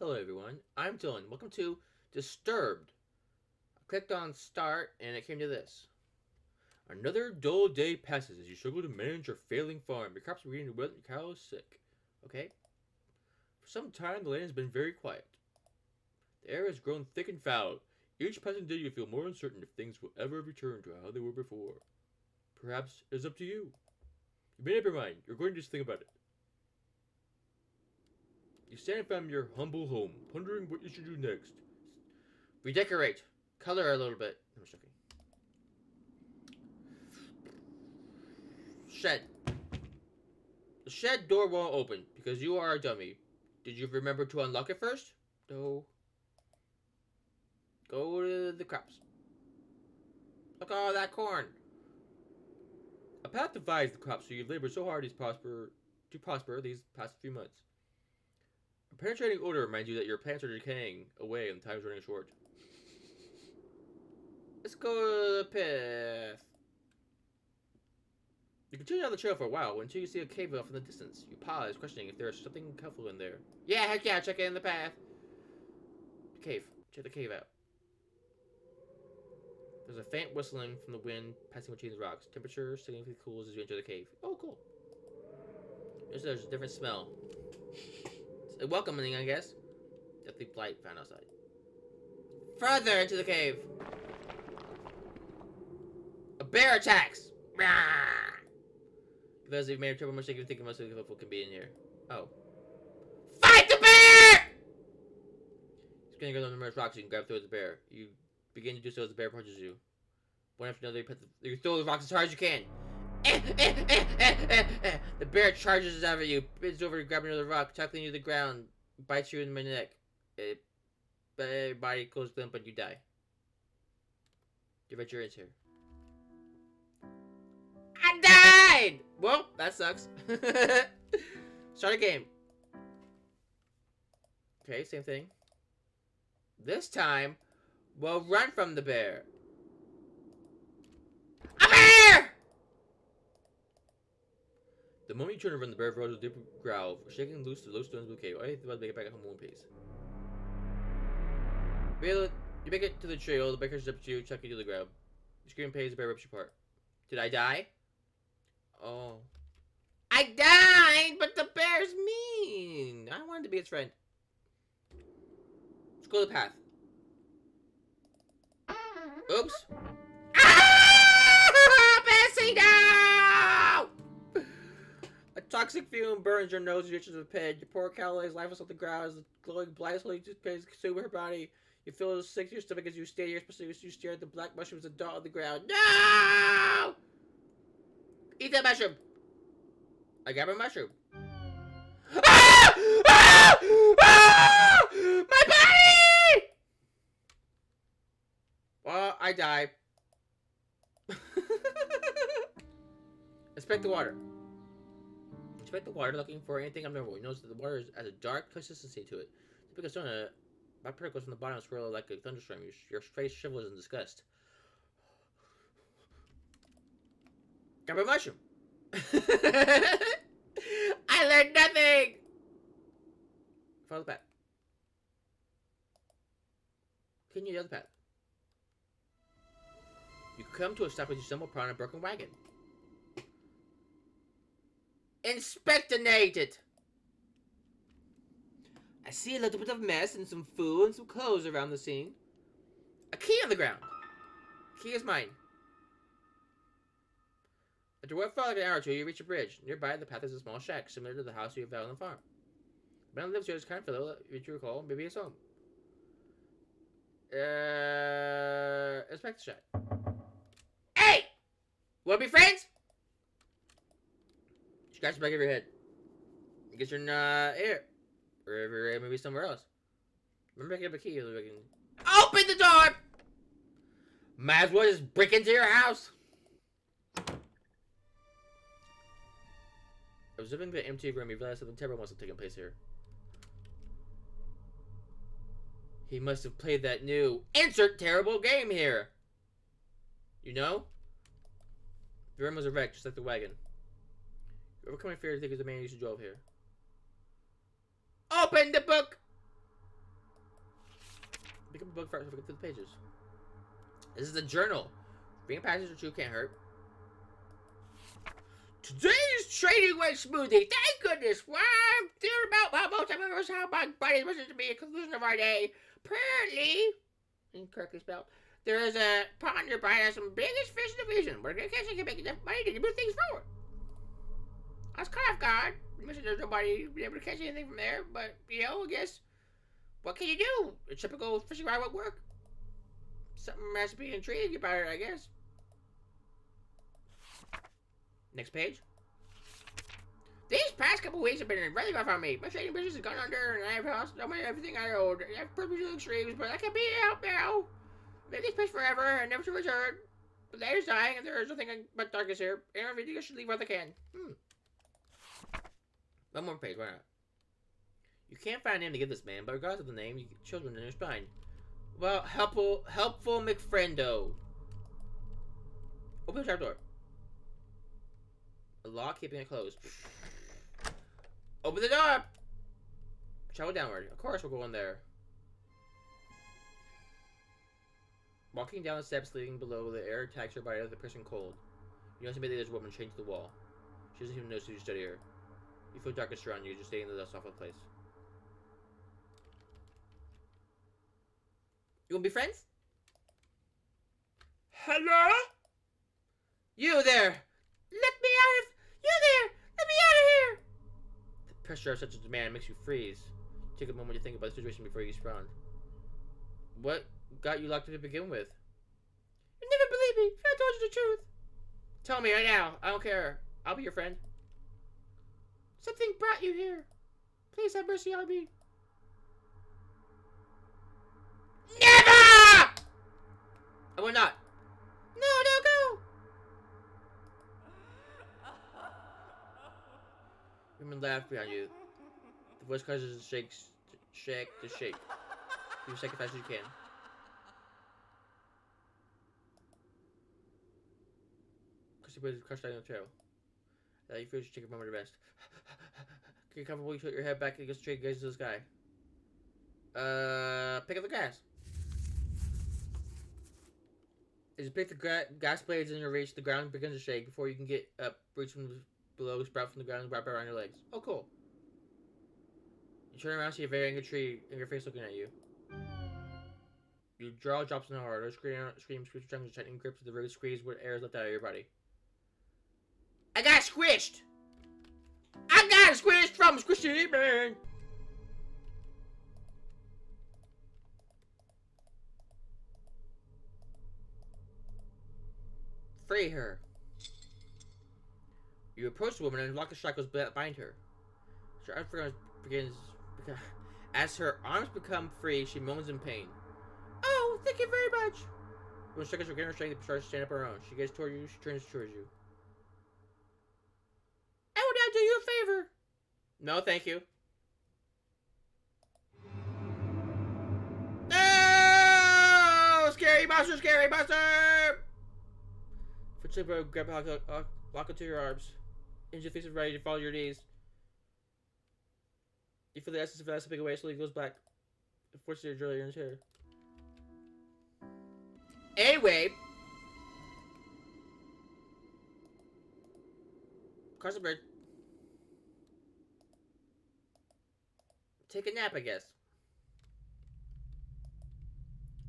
Hello everyone, I'm Dylan. Welcome to Disturbed. I clicked on start and it came to this. Another dull day passes as you struggle to manage your failing farm. Your crops are beginning to wilt and your cow is sick. Okay? For some time the land has been very quiet. The air has grown thick and foul. Each passing day you feel more uncertain if things will ever return to how they were before. Perhaps it's up to you. You made up your mind. You're going to just think about it. You stand from your humble home, pondering what you should do next. Redecorate. Color a little bit. I'm just joking. Shed. The shed door won't open because you are a dummy. Did you remember to unlock it first? No. Go to the crops. Look at all that corn. A path divides the crops, so you've labored so hard to prosper these past few months. A penetrating odor reminds you that your plants are decaying away and time is running short. Let's go to the path. You continue down the trail for a while until you see a cave off in the distance. You pause, questioning if there is something helpful in there. Yeah, heck yeah, check it in the path. Cave. Check the cave out. There's a faint whistling from the wind passing between the rocks. Temperature significantly cools as you enter the cave. Oh, cool. There's a different smell. It's welcoming, I guess. Deathly blight found outside. Further into the cave. A bear attacks! Because you've made a terrible mistake, you think most of the people can be in here. Oh. Fight the bear! He's gonna go down the numerous rocks, you can grab through the bear. You begin to do so as the bear punches you. One after another, you throw the rocks as hard as you can. The bear charges out at you, bends over to grab another rock, tackling you to the ground, bites you in the neck. Your body goes limp and you die. Your adventure ends here. I died! Well, that sucks. Start a game. Okay, same thing. This time, we'll run from the bear. A bear! The moment you turn to run, the bear rose with a deep growl, shaking loose the low stones of the cave. I think about to make it back at home in one piece. You make it to the trail, the bear catches up to you, chucking you to the ground. You scream in pain as the bear rips you apart. Did I die? Oh. I died, but the bear's mean. I wanted to be its friend. Let's go to the path. Oops. Ah! Bessie, no! A toxic fume burns your nose and reaches the pit. Your poor cow lays lifeless on the ground as the glowing blight slowly consumes her body. You feel sick to your stomach as you stay here, especially as you stare at the black mushrooms that dot on the ground. No! Eat that mushroom! I grab a mushroom. Ah! Ah! Ah! My body! Well, I die. Inspect the water. Inspect the water, looking for anything abnormal. You notice that the water has a dark consistency to it. Because my particles from the bottom swirl like a thunderstorm. Your face shivers in disgust. Grab a mushroom. I learned nothing. Follow the path. Continue the other path. You come to a stop as you stumble upon a broken wagon. Inspectionate it. I see a little bit of mess and some food and some clothes around the scene. A key on the ground. Key is mine. After what felt like an hour or two, you reach a bridge. Nearby, the path is a small shack, similar to the house you found on the farm. The man lives here is kind of fellow, if you recall, maybe his home. Inspect the shack. Hey! Wanna be friends? Scratch the back of your head. I guess you're not here. Or maybe somewhere else. Remember picking up a key so we can... Open the door! Might as well just break into your house. Observing the empty room, you realize something terrible must have taken place here. He must have played that new insert terrible game here. You know? The room was a wreck, just like the wagon. Overcoming fear to think of the man you drove here. Open the book! Pick up a book first. Look through the pages. This is a journal. Being passages or two can't hurt. Today's trading went smoothly. Thank goodness. Well, I'm thinking about how most I've ever saw my buddies listen to me at the conclusion of our day. Apparently, incorrectly spelled, there is a pond nearby that has some biggest fish in the region. We're going to catch and make enough money to move things forward. I was caught off guard. There's nobody able to catch anything from there, but, you know, I guess, what can you do? A typical fishing rod won't work. Something has to be intriguing about it, I guess. Next page. These past couple weeks have been really rough on me. My trading business has gone under, and I have lost everything I owed. I've purposely to extremes, but I can't be out now. I've made these fish forever, and never to return. But the day is dying, and there is nothing but darkness here. And I really should leave while I can. One more page, why not? You can't find a name to give this man, but regardless of the name, you get children in your spine. Well, helpful McFriendo. Open the trapdoor. A lock keeping it closed. Open the door! Travel downward. Of course we'll go in there. Walking down the steps leading below, the air attacks her body like the person cold. You notice immediately there's a woman chained to the wall. She doesn't even notice you study her. You feel darkness around you, just staying in the dust off of the place. You wanna be friends? Hello? You there! Let me out of... You there! Let me out of here! The pressure of such a demand makes you freeze. Take a moment to think about the situation before you respond. What got you locked up to begin with? You never believe me. I told you the truth. Tell me right now. I don't care. I'll be your friend. Something brought you here. Please have mercy on me. Never! I will not. No, go. Women laugh behind you. The voice causes shake to shake. You shake as fast as you can. Crush down the trail. You feel you should take a moment to rest. Get comfortable, you tilt your head back against the tree, gaze to the sky. Pick up the grass. As you pick the grass blades in your reach, the ground begins to shake before you can get up, reach from below, sprout from the ground, and wrap around your legs. Oh, cool. You turn around, see a very angry tree in your face looking at you. Your jaw drops in hard. Screams, screeches, tongues, tightening grips of the rude squeeze where air is left out of your body. I got squished! I got squished from Squishy Man! Free her. You approach the woman and lock the shackles behind her. As her arms become free, she moans in pain. Oh, thank you very much! When the shackles regain her strength, she starts to stand up on her own. She gets toward you, she turns towards you. I will now do you a favor. No, thank you. No! Scary monster, scary monster! Footstep, grab lock onto your arms. Into face is ready to fall to your knees. You feel the essence of slipping away, slowly goes back. Unfortunately, your drill in his hair. Anyway. Cross the bridge. Take a nap, I guess.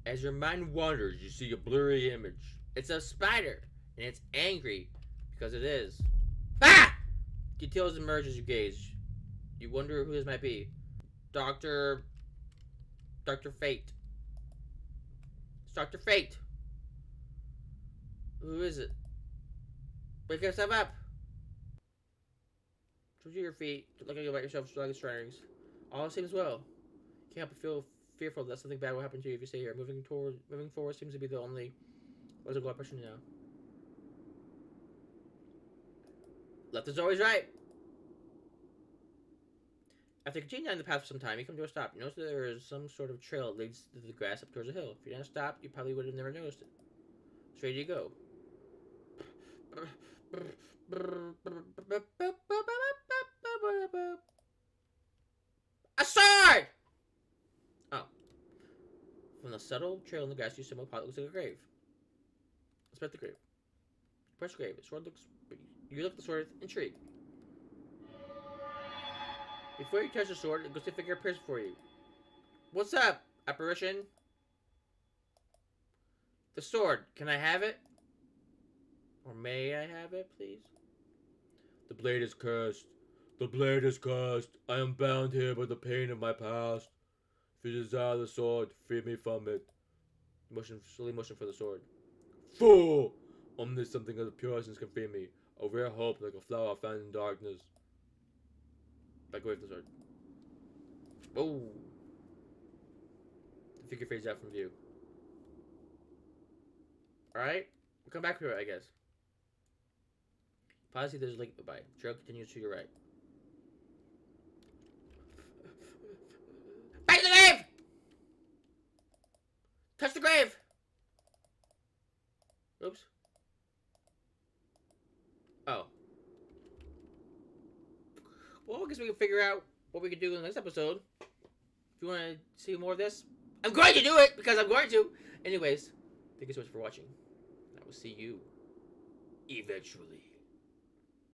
As your mind wanders, you see a blurry image. It's a spider, and it's angry because it is. Ah! Details emerge as you gaze. You wonder who this might be. Dr. Fate. It's Dr. Fate. Who is it? Wake yourself up. Towards your feet, looking about yourself, struggling strings. All seems well. You can't help but feel fearful that something bad will happen to you if you stay here. Moving forward seems to be the only logical option now. Left is always right. After continuing down the path for some time, you come to a stop. You notice that there is some sort of trail that leads through the grass up towards a hill. If you hadn't stopped, you probably would have never noticed it. Straight you go. A sword! Oh. From a subtle trail in the grass, you stumble upon it looks like a grave. Inspect the grave. Press grave. The sword looks. You look at the sword with intrigue. Before you touch the sword, a ghostly figure appears before you. What's up, apparition? The sword. Can I have it? Or may I have it, please? The blade is cursed. The blade is cursed. I am bound here by the pain of my past. If you desire the sword, free me from it. Slowly motion for the sword. Fool! Only something of pure essence can free me. A rare hope like a flower found in darkness. Back away from the sword. Whoa! The figure fades out from view. Alright? We'll come back to it, I guess. Possibly there's a lake nearby. Trail continues to your right. Back to the grave! Touch the grave! Oops. Oh. Well, I guess we can figure out what we can do in the next episode. If you want to see more of this, I'm going to do it because I'm going to. Anyways, thank you so much for watching. I will see you eventually.